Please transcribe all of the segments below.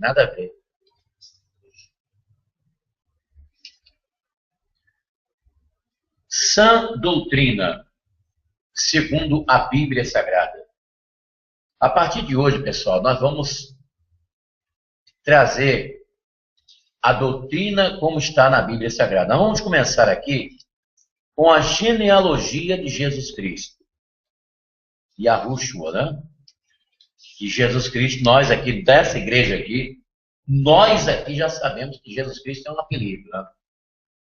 nada a ver. Sã doutrina, segundo a Bíblia Sagrada. A partir de hoje, pessoal, nós vamos trazer a doutrina como está na Bíblia Sagrada. Nós vamos começar aqui com a genealogia de Jesus Cristo. Yahushua, né? Que Jesus Cristo, nós aqui, dessa igreja aqui, nós aqui já sabemos que Jesus Cristo é um apelido, né?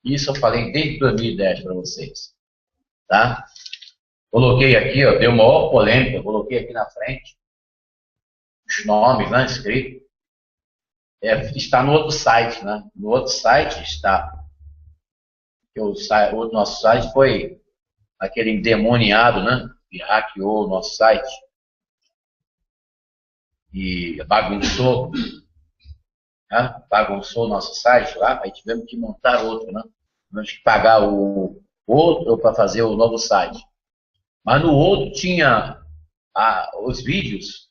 Isso eu falei desde 2010 para vocês, tá? Coloquei aqui, ó, deu maior polêmica, coloquei aqui na frente os nomes, né, escrito. Está no outro site, né? No outro site está. O nosso site foi aquele endemoniado, né? Que hackeou o nosso site e bagunçou, né? Bagunçou o nosso site lá, aí tivemos que montar outro, né? Tivemos que pagar o outro para fazer o novo site. Mas no outro tinha os vídeos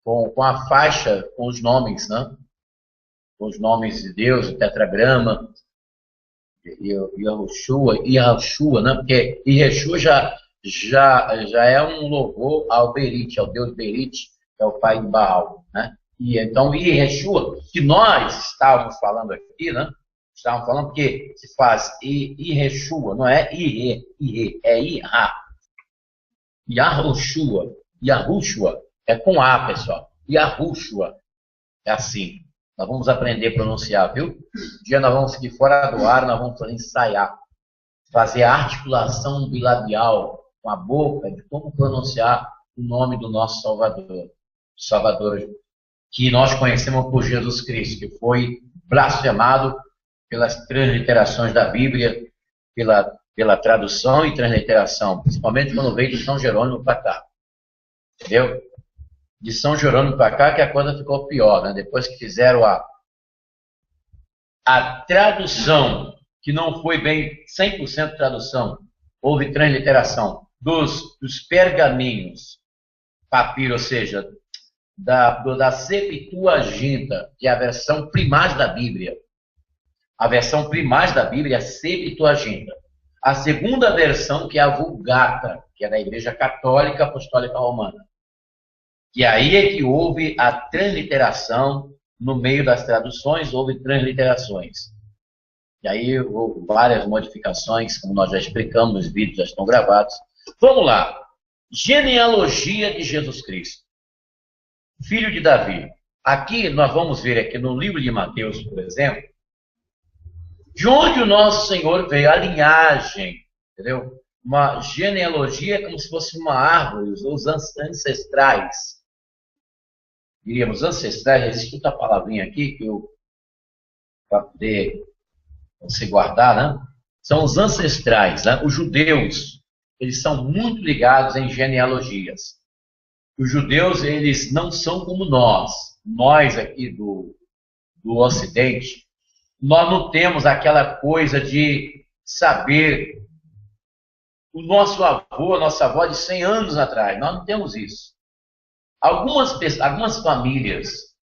com a faixa, com os nomes, né? Com os nomes de Deus, o tetragrama, Yahushua, né? Porque Yeshua já é um louvor ao Berit, ao Deus Berit, que é o pai de Baal, né? E então Yeshua, que nós estávamos falando aqui, né? Estávamos falando porque se faz Yeshua, não é Ire, é Ira. Yahushua, é com A, pessoal. Yahushua, é assim. Nós vamos aprender a pronunciar, viu? Um dia nós vamos seguir fora do ar, nós vamos ensaiar, fazer a articulação bilabial com a boca de como pronunciar o nome do nosso Salvador, que nós conhecemos por Jesus Cristo, que foi blasfemado pelas transliterações da Bíblia, pela tradução e transliteração, principalmente quando veio de São Jerônimo para cá. Entendeu? De São Jerônimo para cá que a coisa ficou pior, né? Depois que fizeram a tradução, que não foi bem 100% tradução, houve transliteração dos pergaminhos, papiro, ou seja, da Septuaginta, que é a versão primaz da Bíblia. A versão primaz da Bíblia é a Septuaginta. A segunda versão, que é a Vulgata, que é da Igreja Católica Apostólica Romana. E aí é que houve a transliteração, no meio das traduções, houve transliterações. E aí houve várias modificações, como nós já explicamos, os vídeos já estão gravados. Vamos lá. Genealogia de Jesus Cristo. Filho de Davi. Aqui nós vamos ver aqui no livro de Mateus, por exemplo, de onde o nosso Senhor veio, a linhagem, entendeu? Uma genealogia é como se fosse uma árvore, os ancestrais. Diríamos ancestrais, existe outra palavrinha aqui que eu para poder se guardar, né? São os ancestrais, né? Os judeus, eles são muito ligados em genealogias. Os judeus, eles não são como nós aqui do Ocidente, nós não temos aquela coisa de saber o nosso avô, a nossa avó de 100 anos atrás, nós não temos isso. Algumas famílias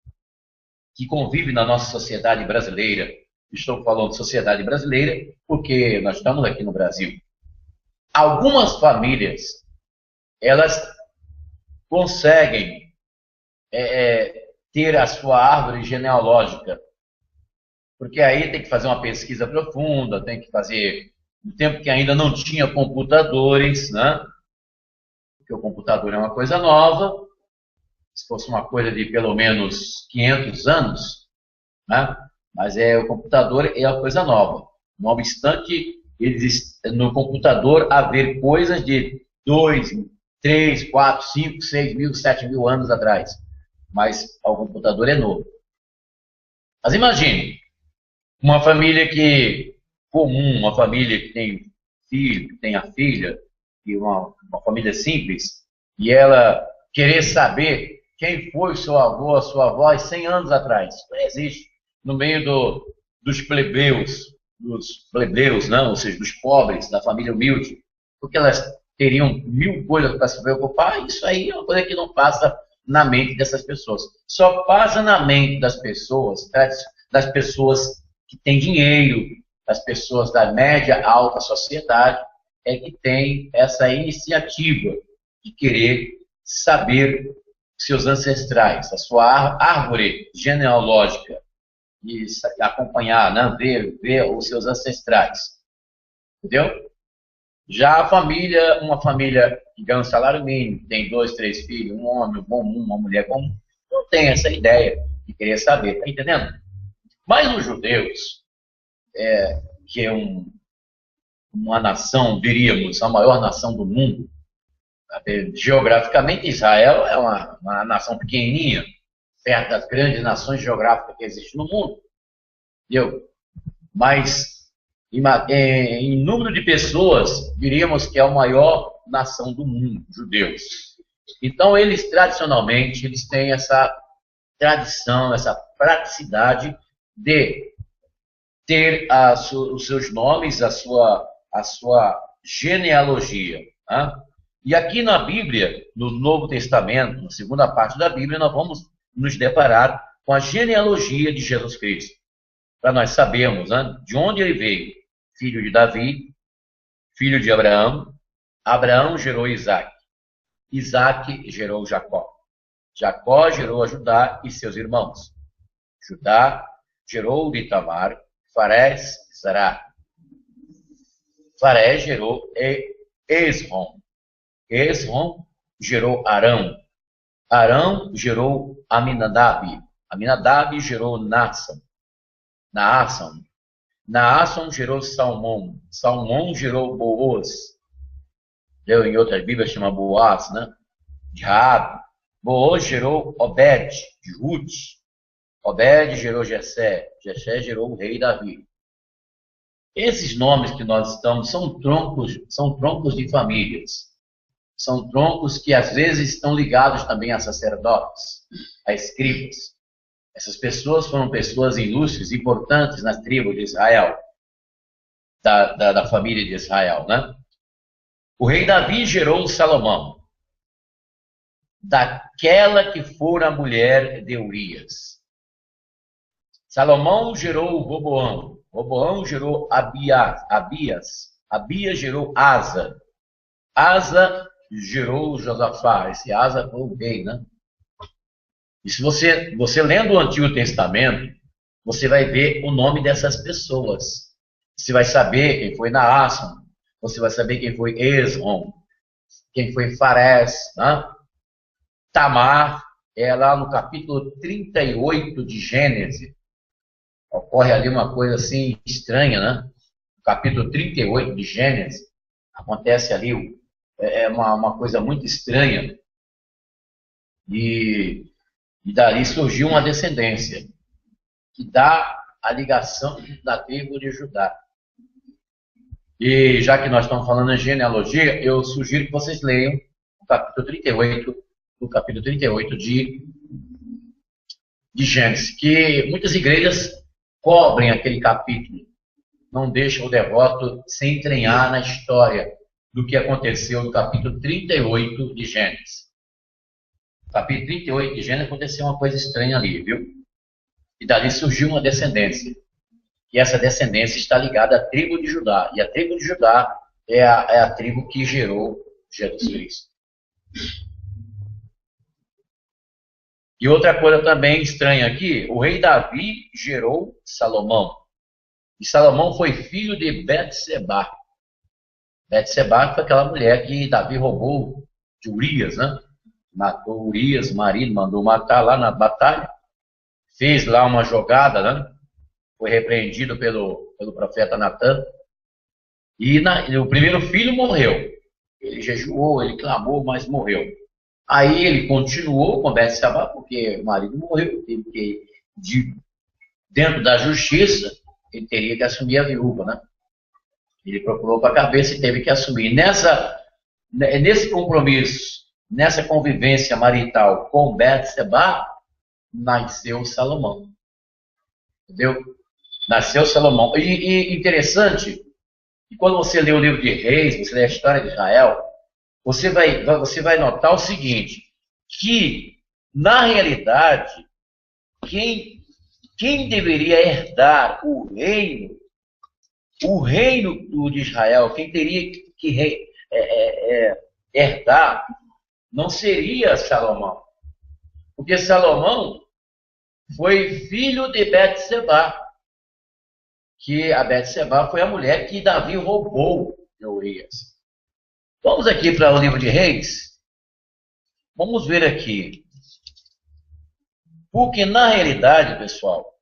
que convivem na nossa sociedade brasileira, estou falando de sociedade brasileira porque nós estamos aqui no Brasil, algumas famílias, elas conseguem ter a sua árvore genealógica, porque aí tem que fazer uma pesquisa profunda, tem que fazer, no tempo que ainda não tinha computadores, né? Porque o computador é uma coisa nova, se fosse uma coisa de pelo menos 500 anos, né? Mas o computador é uma coisa nova. Não obstante, no computador haver coisas de 2, 3, 4, 5, 6 mil, 7 mil anos atrás. Mas o computador é novo. Mas imagine, uma família comum, uma família que tem filho, que tem a filha, e uma família simples, e ela querer saber quem foi o seu avô, a sua avó, 100 anos atrás. Isso não existe. No meio dos plebeus, não? Ou seja, dos pobres, da família humilde, porque elas teriam mil coisas para se preocupar, isso aí é uma coisa que não passa na mente dessas pessoas. Só passa na mente das pessoas que têm dinheiro, das pessoas da média alta sociedade, é que tem essa iniciativa de querer saber seus ancestrais, a sua árvore genealógica, e acompanhar, né? ver os seus ancestrais. Entendeu? Já a família, uma família que ganha um salário mínimo, tem 2, 3 filhos, um homem comum, uma mulher comum, não tem essa ideia de querer saber, tá entendendo? Mas os judeus, que é uma nação, diríamos, a maior nação do mundo, geograficamente Israel é uma nação pequenininha, perto das grandes nações geográficas que existem no mundo, entendeu? Mas em número de pessoas, diríamos que é a maior nação do mundo, judeus. Então, eles tradicionalmente, eles têm essa tradição, essa praticidade de ter os seus nomes, a sua genealogia. Né? E aqui na Bíblia, no Novo Testamento, na segunda parte da Bíblia, nós vamos nos deparar com a genealogia de Jesus Cristo. Para nós sabermos, né, de onde ele veio. Filho de Davi, filho de Abraão. Abraão gerou Isaac. Isaac gerou Jacó. Jacó gerou a Judá e seus irmãos. Judá gerou Itamar, Farés e Zará. Farés gerou Esrom. Esrom gerou Arão. Arão gerou Aminadab. Aminadab gerou Naasson. Naasson gerou Salmão. Salmão gerou Booz. Em outras Bíblias chama Boaz, né? De Raabe. Booz gerou Obed, de Ruth. Obed gerou Jessé. Jessé gerou o rei Davi. Esses nomes que nós estamos são troncos de famílias. São troncos que às vezes estão ligados também a sacerdotes, a escribas. Essas pessoas foram pessoas ilustres, importantes na tribo de Israel, da família de Israel, né? O rei Davi gerou Salomão, daquela que fora a mulher de Urias. Salomão gerou Roboão. Roboão gerou Abias. Abias gerou Asa. Asa gerou Josafá. Esse Asa foi o rei, né? E se você lendo o Antigo Testamento, você vai ver o nome dessas pessoas. Você vai saber quem foi Naasson, você vai saber quem foi Esrom, quem foi Farés, né? Tamar, é lá no capítulo 38 de Gênesis. Ocorre ali uma coisa assim estranha, né? No capítulo 38 de Gênesis, acontece ali uma coisa muito estranha. E dali surgiu uma descendência que dá a ligação da tribo de Judá. E já que nós estamos falando em genealogia, eu sugiro que vocês leiam o capítulo 38 de Gênesis, que muitas igrejas cobrem aquele capítulo, não deixam o devoto se entranhar na história do que aconteceu no capítulo 38 de Gênesis. No capítulo 38 de Gênesis aconteceu uma coisa estranha ali, viu? E dali surgiu uma descendência. E essa descendência está ligada à tribo de Judá. E a tribo de Judá é a tribo que gerou Jesus Cristo. E outra coisa também estranha aqui, o rei Davi gerou Salomão. E Salomão foi filho de Betseba. Betseba foi aquela mulher que Davi roubou de Urias, né? Matou Urias, o marido, mandou matar lá na batalha. Fez lá uma jogada, né? Foi repreendido pelo profeta Natan. E o primeiro filho morreu. Ele jejuou, ele clamou, mas morreu. Aí ele continuou com Betseba, porque o marido morreu. Dentro da justiça, ele teria que assumir a viúva, né? Ele procurou para a cabeça e teve que assumir. Nesse compromisso, nessa convivência marital com Betseba, nasceu Salomão. Entendeu? Nasceu Salomão. E interessante, que quando você lê o livro de Reis, você lê a história de Israel, você vai notar o seguinte, que Na realidade, quem deveria herdar o reino de Israel, quem teria que herdar, não seria Salomão. Porque Salomão foi filho de Betseba, que a Betseba foi a mulher que Davi roubou de Urias. Vamos aqui para o livro de Reis. Vamos ver aqui. Porque, na realidade, pessoal,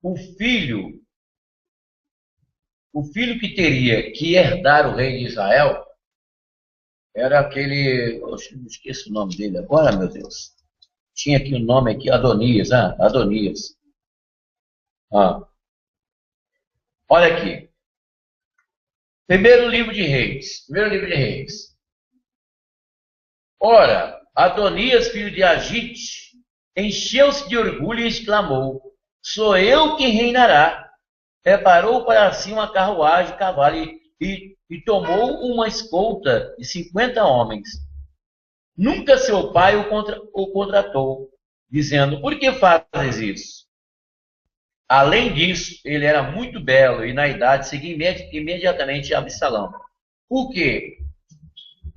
o filho que teria que herdar o reino de Israel era aquele... Eu esqueço o nome dele agora, meu Deus. Tinha aqui o nome aqui, Adonias. Adonias. Olha aqui. Primeiro livro de Reis. Ora, Adonias, filho de Agite, encheu-se de orgulho e exclamou: sou eu quem reinará. Preparou para si uma carruagem de cavalo e tomou uma escolta de 50 homens. Nunca seu pai o contratou, dizendo: por que fazes isso? Além disso, ele era muito belo e na idade seguia imediatamente Absalão. Por quê?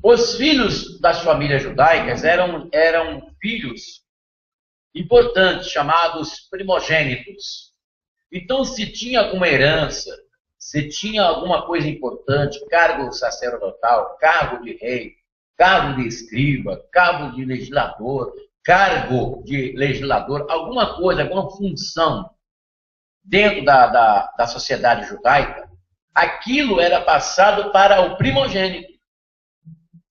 Os filhos das famílias judaicas eram filhos importantes, chamados primogênitos. Então, se tinha alguma herança, se tinha alguma coisa importante, cargo sacerdotal, cargo de rei, cargo de escriba, cargo de legislador, alguma coisa, alguma função dentro da sociedade judaica, aquilo era passado para o primogênito.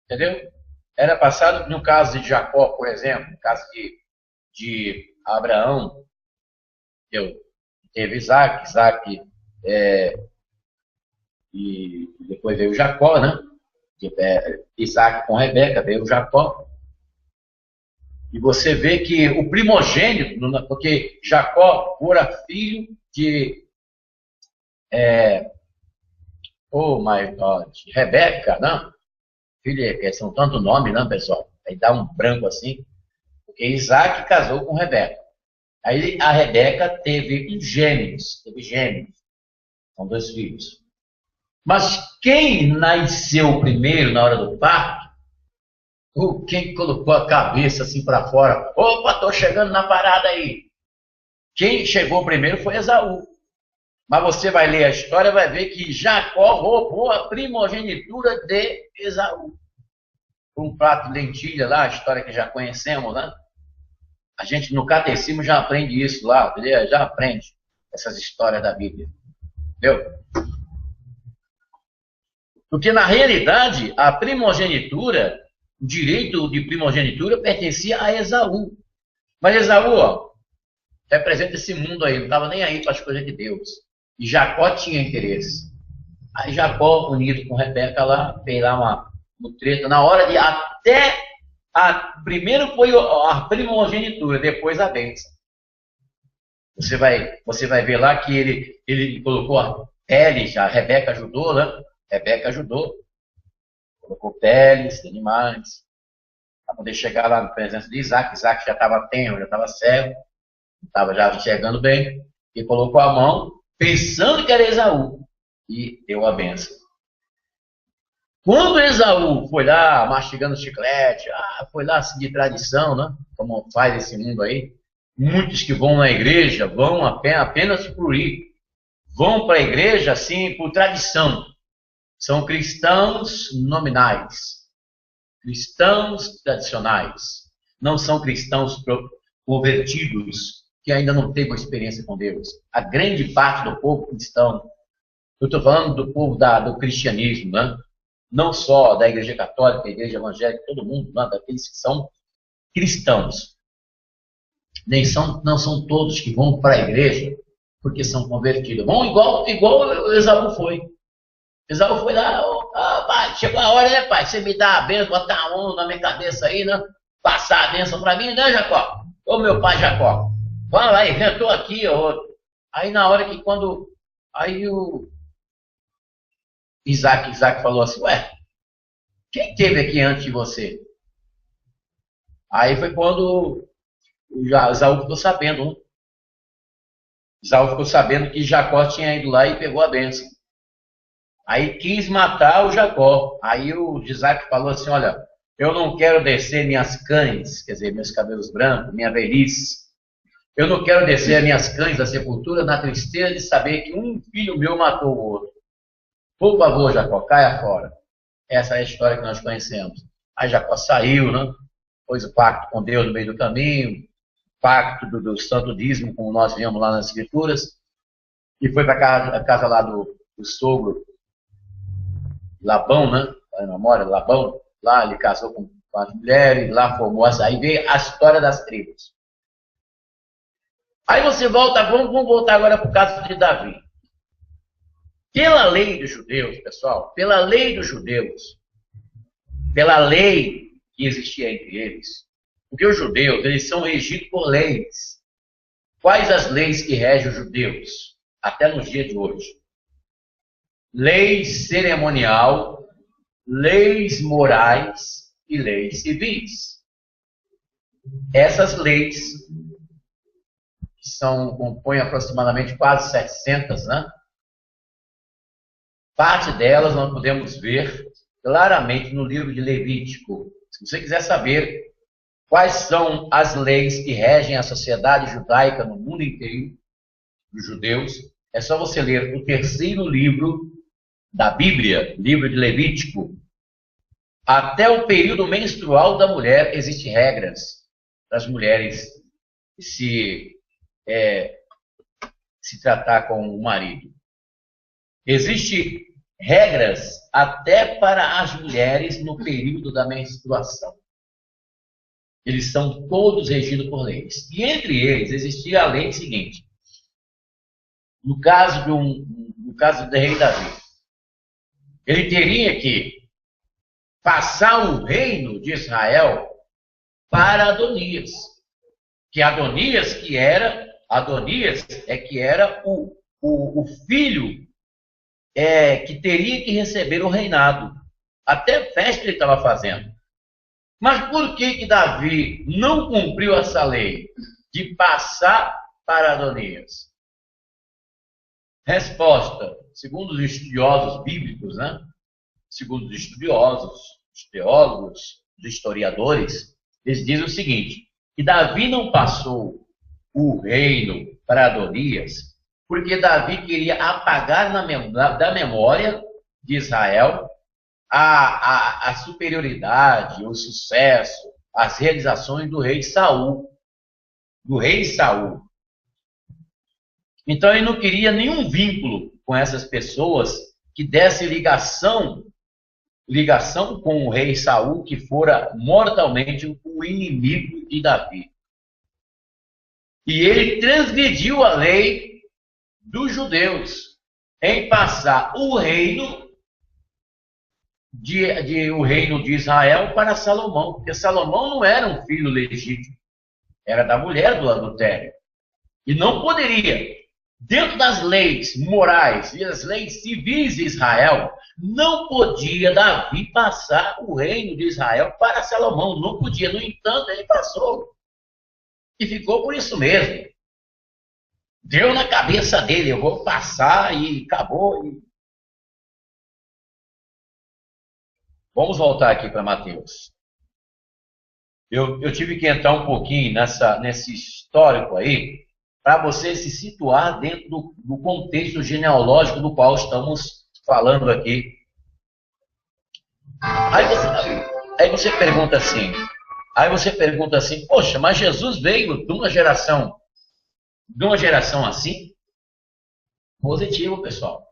Entendeu? Era passado, no caso de Jacó, por exemplo, no caso de Abraão, teve Isaac, e depois veio Jacó, né? Isaac com Rebeca, veio Jacó. E você vê que o primogênito, porque Jacó fora filho de Rebeca, não? Filho, são tanto nome, não, pessoal? Aí dá um branco assim. Porque Isaac casou com Rebeca. Aí a Rebeca teve gêmeos. São 2 filhos. Mas quem nasceu primeiro na hora do parto, quem colocou a cabeça assim para fora, opa, estou chegando na parada aí. Quem chegou primeiro foi Esaú. Mas você vai ler a história, vai ver que Jacó roubou a primogenitura de Esaú. Um prato de lentilha lá, a história que já conhecemos, né? A gente no catecismo já aprende isso lá, entendeu? Já aprende essas histórias da Bíblia. Entendeu? Porque na realidade, a primogenitura, o direito de primogenitura pertencia a Esaú. Mas Esaú, representa esse mundo aí, não estava nem aí para as coisas de Deus. E Jacó tinha interesse. Aí Jacó, unido com Rebeca lá, fez lá uma treta, na hora de primeiro foi a primogenitura, depois a bênção. Você vai ver lá que ele colocou a pele, a Rebeca ajudou, né? Colocou peles de animais, para poder chegar lá na presença de Isaac. Isaac já estava tenro, já estava cego, estava já enxergando bem, e colocou a mão, pensando que era Esaú, e deu a bênção. Quando Esaú foi lá mastigando chiclete, foi lá seguir tradição, né? Como faz esse mundo aí. Muitos que vão na igreja vão apenas por ir. Vão para a igreja assim por tradição. São cristãos nominais. Cristãos tradicionais. Não são cristãos convertidos que ainda não teve uma experiência com Deus. A grande parte do povo cristão, eu estou falando do povo do cristianismo, né? Não só da igreja católica, da igreja evangélica, todo mundo, né? Daqueles que são cristãos. Não são todos que vão para a igreja porque são convertidos. Vão igual Esaú foi. Esaú foi lá, pai, chegou a hora, né, pai? Você me dá a bênção, botar a mão na minha cabeça aí, né? Passar a bênção para mim, né, Jacó? Ô, meu pai Jacó. Vamos lá, inventou aqui, aí na hora que aí o Isaac falou assim, ué, quem teve aqui antes de você? Aí foi quando Esaú ficou sabendo, né? Esaú ficou sabendo que Jacó tinha ido lá e pegou a bênção. Aí quis matar o Jacó. Aí o Isaac falou assim, olha, eu não quero descer minhas cães, quer dizer, meus cabelos brancos, minha velhice. Eu não quero descer as minhas cães da sepultura na tristeza de saber que um filho meu matou o outro. Por favor, Jacó, caia fora. Essa é a história que nós conhecemos. Aí Jacó saiu, né? Pôs o pacto com Deus no meio do caminho, pacto do santo dízimo, como nós vemos lá nas escrituras, e foi para a casa lá do sogro Labão, né? Na memória, Labão. Lá ele casou com as mulheres, lá formou essa. Aí veio a história das tribos. Aí você volta, vamos voltar agora para o caso de Davi. Pela lei dos judeus, pessoal, pela lei dos judeus, pela lei que existia entre eles, porque os judeus, eles são regidos por leis. Quais as leis que regem os judeus? Até nos dias de hoje. Lei cerimonial, leis morais e leis civis. Essas leis, que compõem aproximadamente quase 700, né? Parte delas nós podemos ver claramente no livro de Levítico. Se você quiser saber quais são as leis que regem a sociedade judaica no mundo inteiro, dos judeus, é só você ler o terceiro livro da Bíblia, livro de Levítico. Até o período menstrual da mulher existem regras para as mulheres se tratar com o marido. Existem regras até para as mulheres no período da menstruação. Eles são todos regidos por leis. E entre eles existia a lei seguinte. No caso do rei Davi, ele teria que passar o reino de Israel para Adonias. Que Adonias era o filho que teria que receber o reinado. Até festa ele estava fazendo. Mas por que Davi não cumpriu essa lei de passar para Adonias? Resposta, segundo os estudiosos bíblicos, né? Segundo os estudiosos, os teólogos, os historiadores, eles dizem o seguinte, que Davi não passou o reino para Adonias porque Davi queria apagar da memória de Israel a superioridade, o sucesso, as realizações do rei Saul. Então ele não queria nenhum vínculo com essas pessoas que desse ligação com o rei Saul, que fora mortalmente o inimigo de Davi. E ele transgrediu a lei dos judeus em passar o reino de Israel para Salomão, porque Salomão não era um filho legítimo, era da mulher do adultério. E não poderia, dentro das leis morais e das leis civis de Israel, não podia Davi passar o reino de Israel para Salomão, não podia. No entanto, ele passou. E ficou por isso mesmo. Deu na cabeça dele, eu vou passar e acabou. Vamos voltar aqui para Mateus. Eu tive que entrar um pouquinho nesse histórico aí, para você se situar dentro do contexto genealógico do qual estamos falando aqui. Aí você pergunta assim, poxa, mas Jesus veio de uma geração assim? Positivo, pessoal.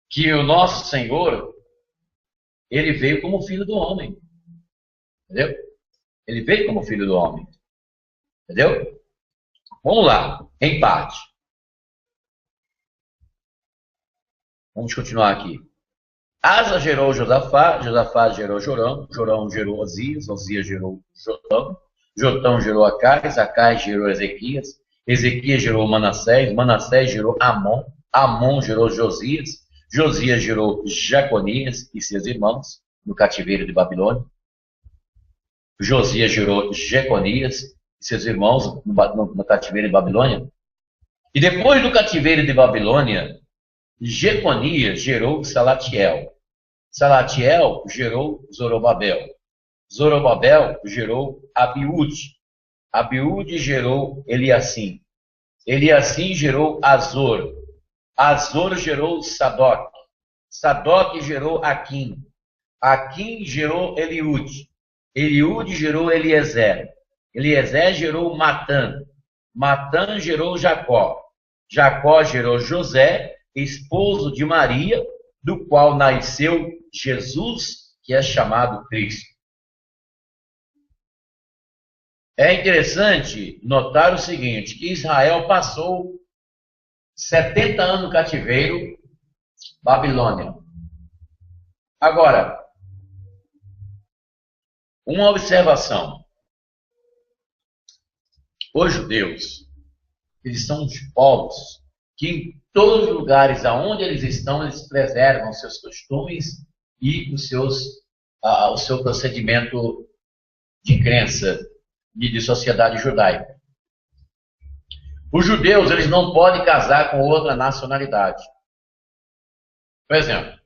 Que o nosso Senhor, ele veio como filho do homem. Entendeu? Ele veio como filho do homem. Entendeu? Vamos lá, em parte. Vamos continuar aqui. Asa gerou Josafá, Josafá gerou Jorão, Jorão gerou Osias, Osias gerou Jotão, Jotão gerou Acais, Acais gerou Ezequias, Ezequias gerou Manassés, Manassés gerou Amon, Amon gerou Josias, Josias gerou Jaconias e seus irmãos no cativeiro de Babilônia. Josias gerou Jeconias e seus irmãos no cativeiro de Babilônia. E depois do cativeiro de Babilônia, Jeconias gerou Salatiel. Salatiel gerou Zorobabel. Zorobabel gerou Abiúde. Abiúde gerou Eliassim. Eliassim gerou Azor. Azor gerou Sadoc. Sadoc gerou Aquim. Aquim gerou Eliúde. Eliúde gerou Eliezer. Eliezer gerou Matã. Matã gerou Jacó. Jacó gerou José, esposo de Maria, do qual nasceu Jesus, que é chamado Cristo. É interessante notar o seguinte, que Israel passou 70 anos no cativeiro, Babilônia. Agora, uma observação. Os judeus, eles são os povos que em todos os lugares aonde eles estão, eles preservam seus costumes e o seu procedimento de crença de sociedade judaica. Os judeus, eles não podem casar com outra nacionalidade. Por exemplo,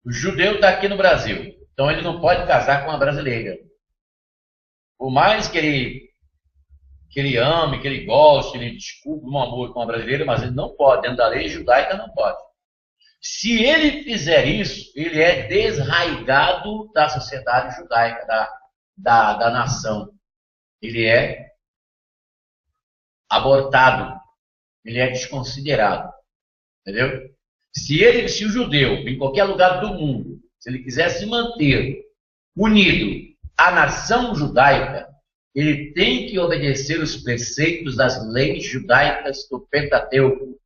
o judeu está aqui no Brasil, então ele não pode casar com uma brasileira. Por mais que ele ame, que ele goste, ele descubra um amor com uma brasileira, mas ele não pode, dentro da lei judaica não pode. Se ele fizer isso, ele é desraigado da sociedade judaica, da nação. Ele é abortado, ele é desconsiderado, entendeu? Se o judeu, em qualquer lugar do mundo, se ele quiser se manter unido à nação judaica, ele tem que obedecer os preceitos das leis judaicas do Pentateuco.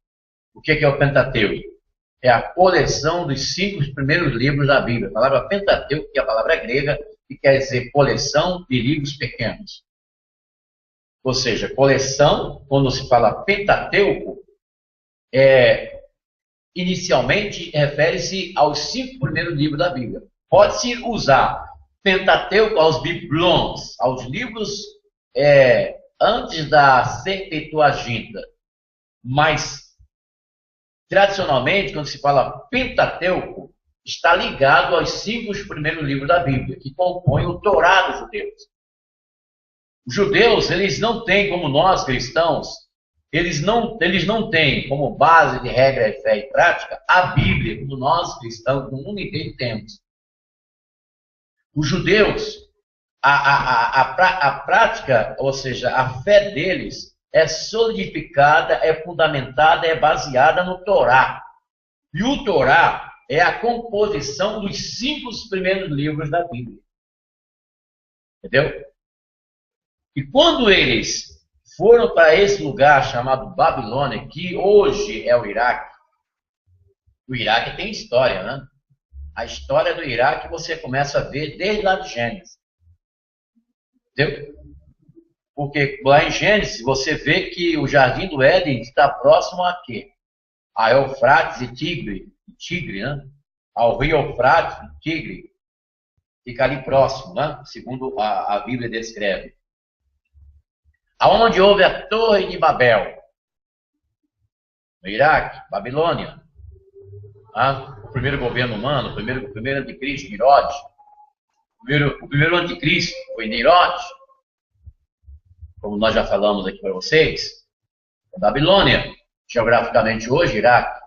O que é o Pentateuco? É a coleção dos 5 primeiros livros da Bíblia. A palavra Pentateuco, que é a palavra grega, que quer dizer coleção de livros pequenos. Ou seja, coleção, quando se fala Pentateuco, inicialmente refere-se aos 5 primeiros livros da Bíblia. Pode-se usar Pentateuco aos biblons, aos livros antes da Septuaginta. Mas, tradicionalmente, quando se fala Pentateuco, está ligado aos 5 primeiros livros da Bíblia, que compõem o Torá dos judeus. Os judeus, eles não têm, como nós cristãos, eles não têm como base de regra, fé e prática a Bíblia, como nós cristãos no mundo inteiro temos. Os judeus, a prática, ou seja, a fé deles é solidificada, é fundamentada, é baseada no Torá. E o Torá é a composição dos 5 primeiros livros da Bíblia. Entendeu? E quando eles foram para esse lugar chamado Babilônia, que hoje é o Iraque tem história, né? A história do Iraque você começa a ver desde lá de Gênesis. Entendeu? Porque lá em Gênesis você vê que o Jardim do Éden está próximo a quê? A Eufrates e Tigre, né? Ao rio Eufrates e Tigre. Fica ali próximo, né? Segundo a Bíblia descreve. Aonde houve a Torre de Babel? No Iraque, Babilônia. O primeiro governo humano, o primeiro anticristo, Herodes. O primeiro anticristo foi Herodes. Como nós já falamos aqui para vocês. Babilônia, geograficamente hoje, Iraque.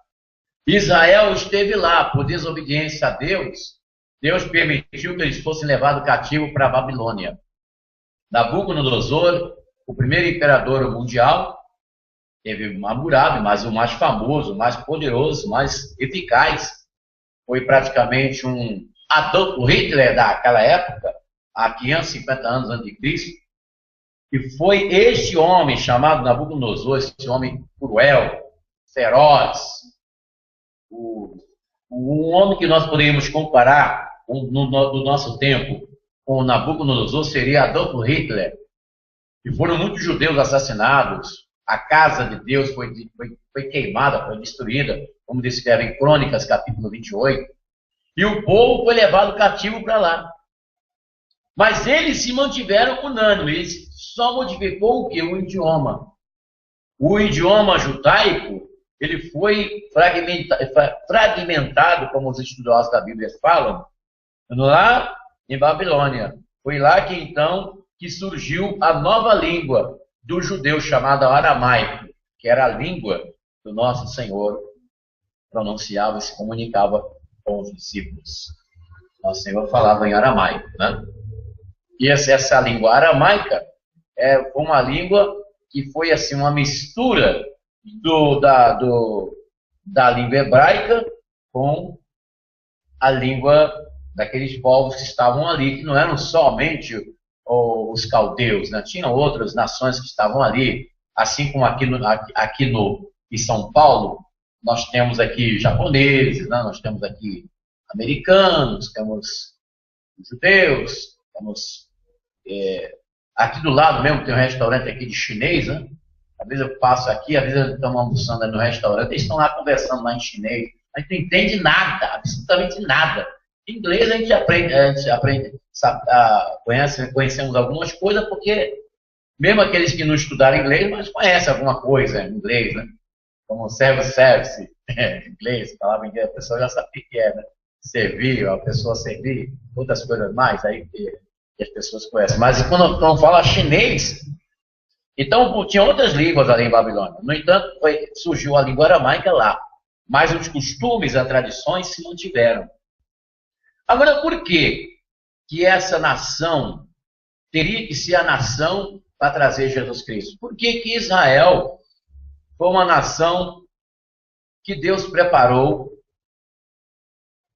Israel esteve lá por desobediência a Deus. Deus permitiu que eles fossem levados cativos para a Babilônia. Nabucodonosor, o primeiro imperador mundial, teve Hammurabi, mas o mais famoso, o mais poderoso, o mais eficaz, foi praticamente um Adolf Hitler daquela época, há 550 anos antes de Cristo, e foi este homem chamado Nabucodonosor, esse homem cruel, feroz, um homem que nós poderíamos comparar no nosso tempo com Nabucodonosor seria Adolf Hitler. E foram muitos judeus assassinados, a casa de Deus foi queimada, foi destruída, como descreve em Crônicas, capítulo 28. E o povo foi levado cativo para lá. Mas eles se mantiveram unânimes, só modificou o que? O idioma. O idioma judaico, ele foi fragmentado, como os estudiosos da Bíblia falam, lá em Babilônia. Foi lá que então que surgiu a nova língua do judeu chamada aramaico, que era a língua do nosso Senhor, pronunciava e se comunicava com os discípulos. Nosso Senhor falava em aramaico, né? E essa língua aramaica é uma língua que foi assim uma mistura da língua hebraica com a língua daqueles povos que estavam ali, que não eram somente os caldeus, né? Tinha outras nações que estavam ali, assim como aqui em São Paulo, nós temos aqui japoneses, né? Nós temos aqui americanos, temos judeus, temos aqui do lado mesmo tem um restaurante aqui de chinês, né? Às vezes eu passo aqui, às vezes estamos almoçando no restaurante, eles estão lá conversando lá em chinês. A gente não entende nada, absolutamente nada. Em inglês a gente aprende conhecemos algumas coisas, porque mesmo aqueles que não estudaram inglês, mas conhecem alguma coisa em inglês, né? Como service, em inglês, falava inglês, a pessoa já sabe o que é, né? Servir, a pessoa servir, outras coisas mais aí que as pessoas conhecem. Mas quando fala chinês, então tinha outras línguas ali em Babilônia. No entanto, surgiu a língua aramaica lá. Mas os costumes, as tradições se mantiveram. Agora, por que essa nação teria que ser a nação para trazer Jesus Cristo? Por que Israel foi uma nação que Deus preparou,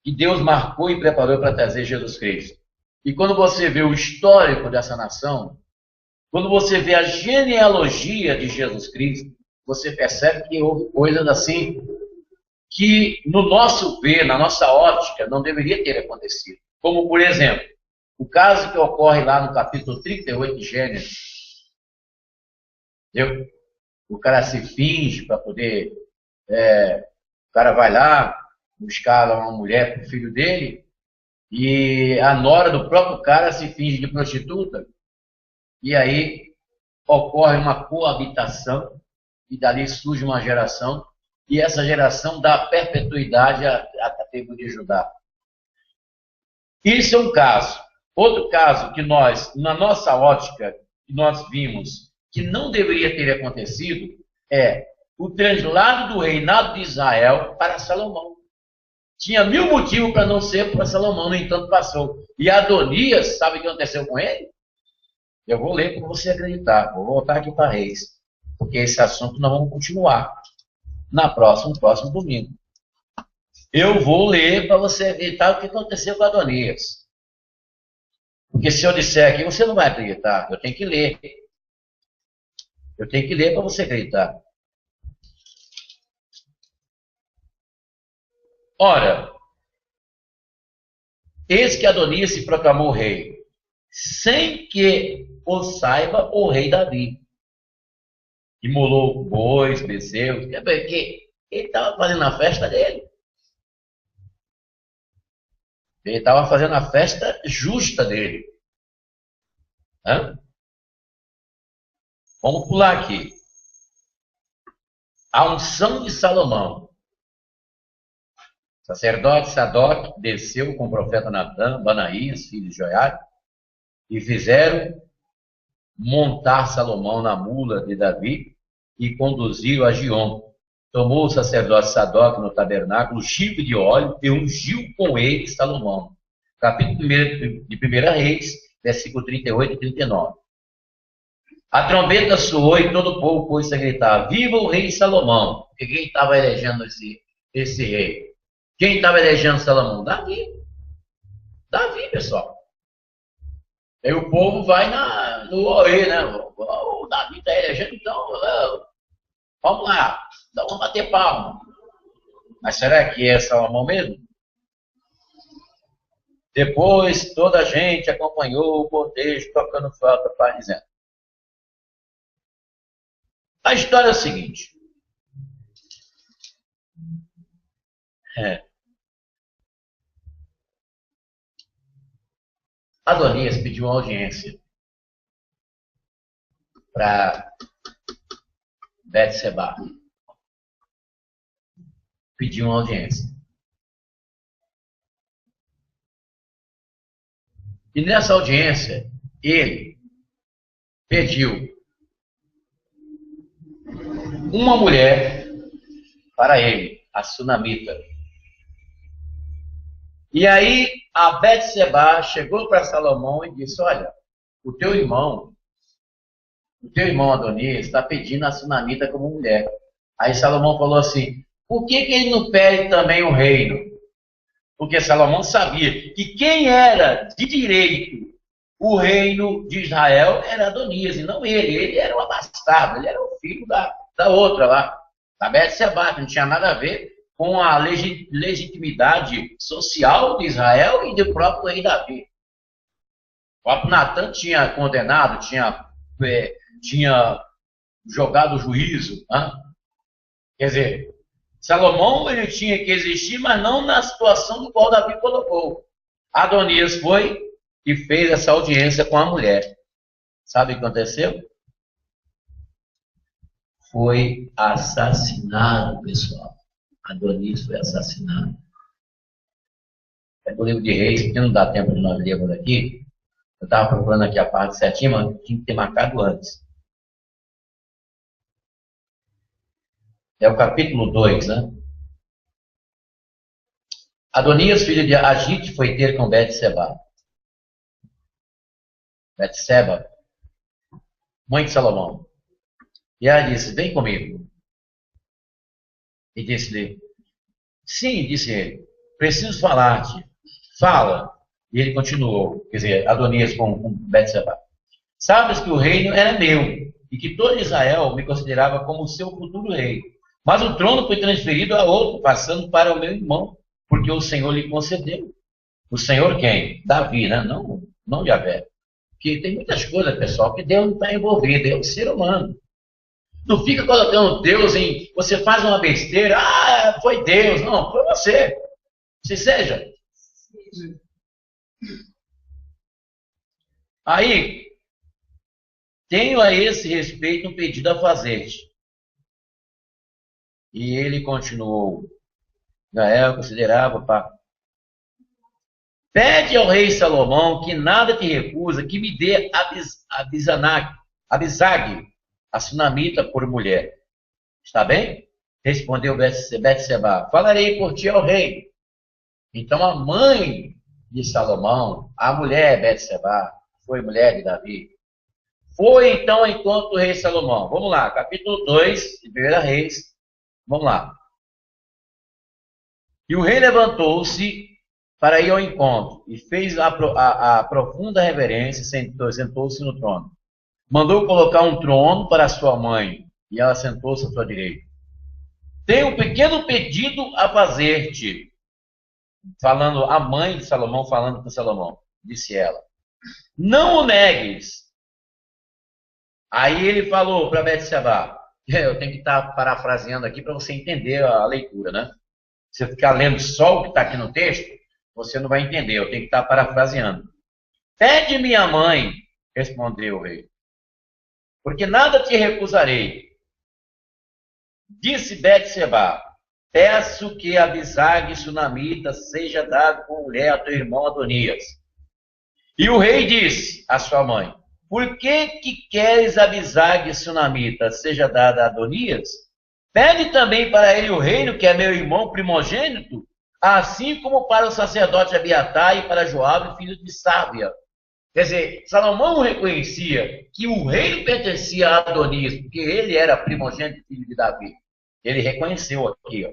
que Deus marcou e preparou para trazer Jesus Cristo? E quando você vê o histórico dessa nação, quando você vê a genealogia de Jesus Cristo, você percebe que houve coisas assim que, no nosso ver, na nossa ótica, não deveria ter acontecido. Como, por exemplo, o caso que ocorre lá no capítulo 38 de Gênesis. Entendeu? O cara se finge para poder... o cara vai lá buscar uma mulher para o filho dele e a nora do próprio cara se finge de prostituta. E aí ocorre uma coabitação e dali surge uma geração e essa geração dá perpetuidade à tribo de Judá. Isso é um caso. Outro caso que nós, na nossa ótica, que nós vimos que não deveria ter acontecido é o translado do reinado de Israel para Salomão. Tinha 1000 motivos para não ser para Salomão, no entanto passou. E Adonias, sabe o que aconteceu com ele? Eu vou ler para você acreditar. Vou voltar aqui para Reis, porque esse assunto nós vamos continuar no próximo domingo. Eu vou ler para você acreditar o que aconteceu com Adonias. Porque se eu disser aqui, você não vai acreditar. Eu tenho que ler. Eu tenho que ler para você acreditar. Ora, eis que Adonias se proclamou rei, sem que o saiba o rei Davi. Imolou bois, bezerros, porque ele estava fazendo a festa dele. Ele estava fazendo a festa justa dele. Hã? Vamos pular aqui. A unção de Salomão. O sacerdote Sadoc desceu com o profeta Natã, Banaías, filho de Joiade, e fizeram montar Salomão na mula de Davi e conduziram a Giom. Tomou o sacerdote Sadoc no tabernáculo, chifre de óleo, e ungiu com ele Salomão. Capítulo 1 de 1 Reis, versículo 38 e 39. A trombeta soou e todo o povo pôs-se a gritar: viva o rei Salomão! Porque quem estava elegendo esse rei? Quem estava elegendo Salomão? Davi. Davi, pessoal. Aí o povo vai no orê, né? O Davi está elegendo, então vamos lá, vamos bater palma. Mas será que é Salomão mesmo? Depois toda a gente acompanhou o cortejo tocando flauta para dizendo. A história é o seguinte. Adonias pediu uma audiência para Betseba. Pediu uma audiência. E nessa audiência, ele pediu uma mulher para ele, a Sunamita. E aí a Betseba chegou para Salomão e disse: olha, o teu irmão Adonias está pedindo a Sunamita como mulher. Aí Salomão falou assim: por que ele não pede também o reino? Porque Salomão sabia que quem era de direito o reino de Israel era Adonias, e não ele. Ele era o abastado, ele era o filho da outra lá, da Betseba, que não tinha nada a ver com a legitimidade social de Israel e do próprio rei Davi. O próprio Natan tinha condenado, tinha jogado o juízo. Né? Quer dizer, Salomão ele tinha que existir, mas não na situação do qual Davi colocou. Adonias foi e fez essa audiência com a mulher. Sabe o que aconteceu? Foi assassinado, pessoal. Adonias foi assassinado. É do livro de Reis, porque não dá tempo de nós lermos aqui. Eu estava procurando aqui a parte certinha, mas tinha que ter marcado antes. É o capítulo 2, né? Adonias, filho de Agite, foi ter com Betseba, mãe de Salomão. E ela disse: vem comigo. E disse-lhe: sim, disse ele, preciso falar-te. Fala. E ele continuou, quer dizer, Adonias com Betseba. Sabes que o reino era meu, e que todo Israel me considerava como seu futuro rei. Mas o trono foi transferido a outro, passando para o meu irmão, porque o Senhor lhe concedeu. O Senhor quem? Davi, né? Não Yahvé. Porque tem muitas coisas, pessoal, que Deus não está envolvido, é o ser humano. Não fica colocando Deus em... Você faz uma besteira, foi Deus. Não, foi você. Se seja. Aí, tenho a esse respeito um pedido a fazer-te. E ele continuou. Israel considerava, pede ao rei Salomão que nada te recusa, que me dê Abisag, a Sunamita, por mulher. Está bem? Respondeu Betseba: falarei por ti ao rei. Então a mãe de Salomão, a mulher Betseba, foi mulher de Davi, foi então ao encontro do rei Salomão. Vamos lá, capítulo 2 de 1 Reis. Vamos lá. E o rei levantou-se para ir ao encontro e fez a profunda reverência, sentou-se no trono. Mandou colocar um trono para sua mãe e ela sentou-se à sua direita. Tenho um pequeno pedido a fazer-te. Falando, a mãe de Salomão falando com Salomão. Disse ela: não o negues. Aí ele falou para Betseba. Eu tenho que estar parafraseando aqui para você entender a leitura, né? Se você ficar lendo só o que está aqui no texto, você não vai entender. Eu tenho que estar parafraseando. Pede minha mãe, respondeu o rei, porque nada te recusarei. Disse Betseba: peço que Abisag Sunamita seja dado como mulher a teu irmão Adonias. E o rei disse à sua mãe: por que queres Abisag Sunamita seja dada a Adonias? Pede também para ele o reino, que é meu irmão primogênito, assim como para o sacerdote Abiatar e para Joabe, filho de Sábia. Quer dizer, Salomão reconhecia que o reino pertencia a Adonias, porque ele era primogênito filho de Davi. Ele reconheceu aqui, ó.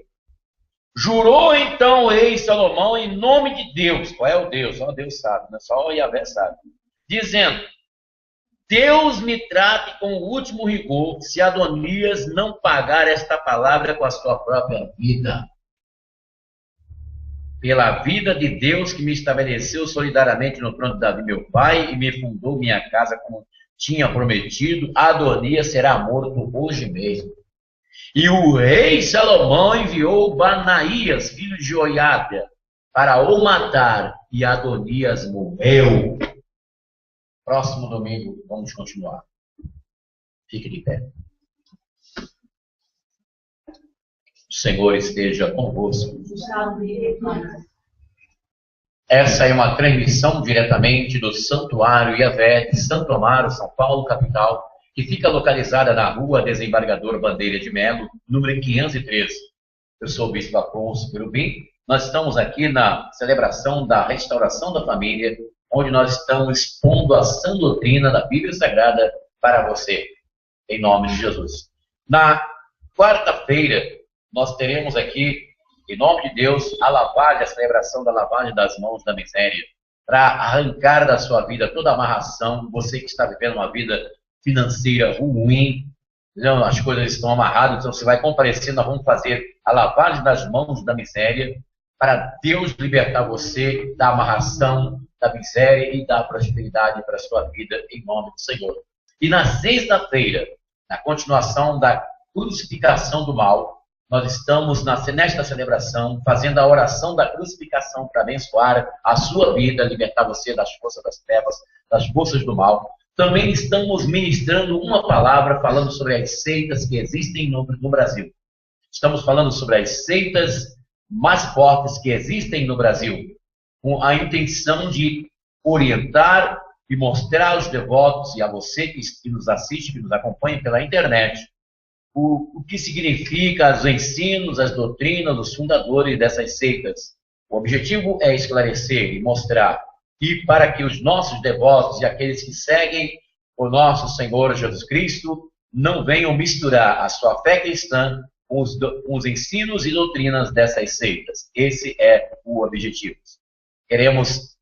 Jurou então o rei Salomão em nome de Deus. Qual é o Deus? Só Deus sabe, né? Só o Yahvé sabe. Dizendo: Deus me trate com o último rigor, se Adonias não pagar esta palavra com a sua própria vida. Pela vida de Deus que me estabeleceu solidariamente no trono de Davi, meu pai, e me fundou minha casa como tinha prometido, Adonias será morto hoje mesmo. E o rei Salomão enviou Banaías, filho de Joiada, para o matar, e Adonias morreu. Próximo domingo vamos continuar. Fique de pé. O Senhor esteja convosco. Essa é uma transmissão diretamente do Santuário Yahvé de Santo Amaro, São Paulo, capital, que fica localizada na Rua Desembargador Bandeira de Melo, número 513. Eu sou o Bispo Afonso Querubim. Nós estamos aqui na celebração da restauração da família, onde nós estamos expondo a sã doutrina da Bíblia Sagrada para você, em nome de Jesus. Na quarta-feira, nós teremos aqui, em nome de Deus, a lavagem, a celebração da lavagem das mãos da miséria, para arrancar da sua vida toda a amarração. Você que está vivendo uma vida financeira ruim, entendeu? As coisas estão amarradas, então você vai comparecer, nós vamos fazer a lavagem das mãos da miséria, para Deus libertar você da amarração, da miséria e da prosperidade para a sua vida, em nome do Senhor. E na sexta-feira, na continuação da crucificação do mal, nós estamos nesta celebração fazendo a oração da crucificação para abençoar a sua vida, libertar você das forças das trevas, das forças do mal. Também estamos ministrando uma palavra falando sobre as seitas que existem no Brasil. Estamos falando sobre as seitas mais fortes que existem no Brasil, com a intenção de orientar e mostrar aos devotos e a você que nos assiste, que nos acompanha pela internet, o que significa os ensinos, as doutrinas, os fundadores dessas seitas. O objetivo é esclarecer e mostrar, e para que os nossos devotos e aqueles que seguem o nosso Senhor Jesus Cristo não venham misturar a sua fé cristã com os ensinos e doutrinas dessas seitas. Esse é o objetivo. Queremos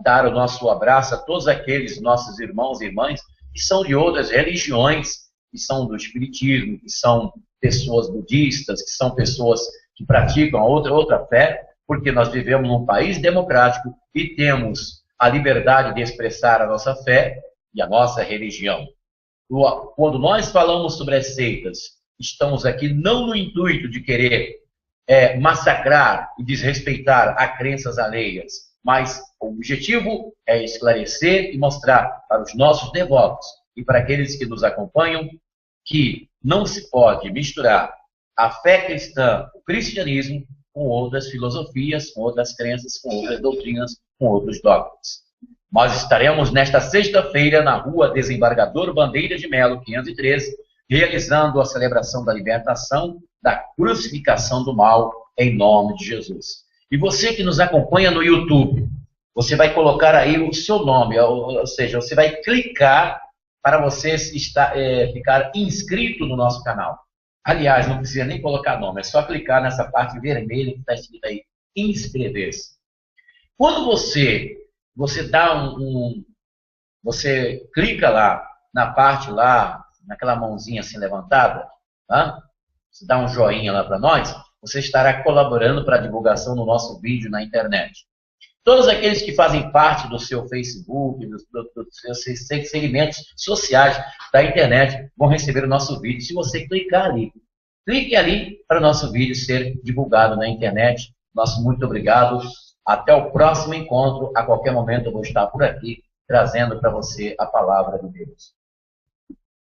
dar o nosso abraço a todos aqueles nossos irmãos e irmãs que são de outras religiões, que são do espiritismo, que são pessoas budistas, que são pessoas que praticam outra fé, porque nós vivemos num país democrático e temos a liberdade de expressar a nossa fé e a nossa religião. Quando nós falamos sobre as seitas, estamos aqui não no intuito de querer massacrar e desrespeitar a crenças alheias, mas o objetivo é esclarecer e mostrar para os nossos devotos e para aqueles que nos acompanham que não se pode misturar a fé cristã, o cristianismo, com outras filosofias, com outras crenças, com outras doutrinas, com outros dogmas. Nós estaremos nesta sexta-feira na Rua Desembargador Bandeira de Melo, 513, realizando a celebração da libertação, da crucificação do mal, em nome de Jesus. E você que nos acompanha no YouTube, você vai colocar aí o seu nome, ou seja, você vai clicar para você ficar inscrito no nosso canal. Aliás, não precisa nem colocar nome, é só clicar nessa parte vermelha que está escrito aí, inscrever-se. Quando você dá você clica lá, na parte lá, naquela mãozinha assim levantada, tá? Você dá um joinha lá para nós, você estará colaborando para a divulgação do nosso vídeo na internet. Todos aqueles que fazem parte do seu Facebook, dos seus segmentos sociais da internet, vão receber o nosso vídeo. Se você clicar ali, clique ali para o nosso vídeo ser divulgado na internet. Nosso muito obrigado. Até o próximo encontro. A qualquer momento eu vou estar por aqui, trazendo para você a palavra de Deus.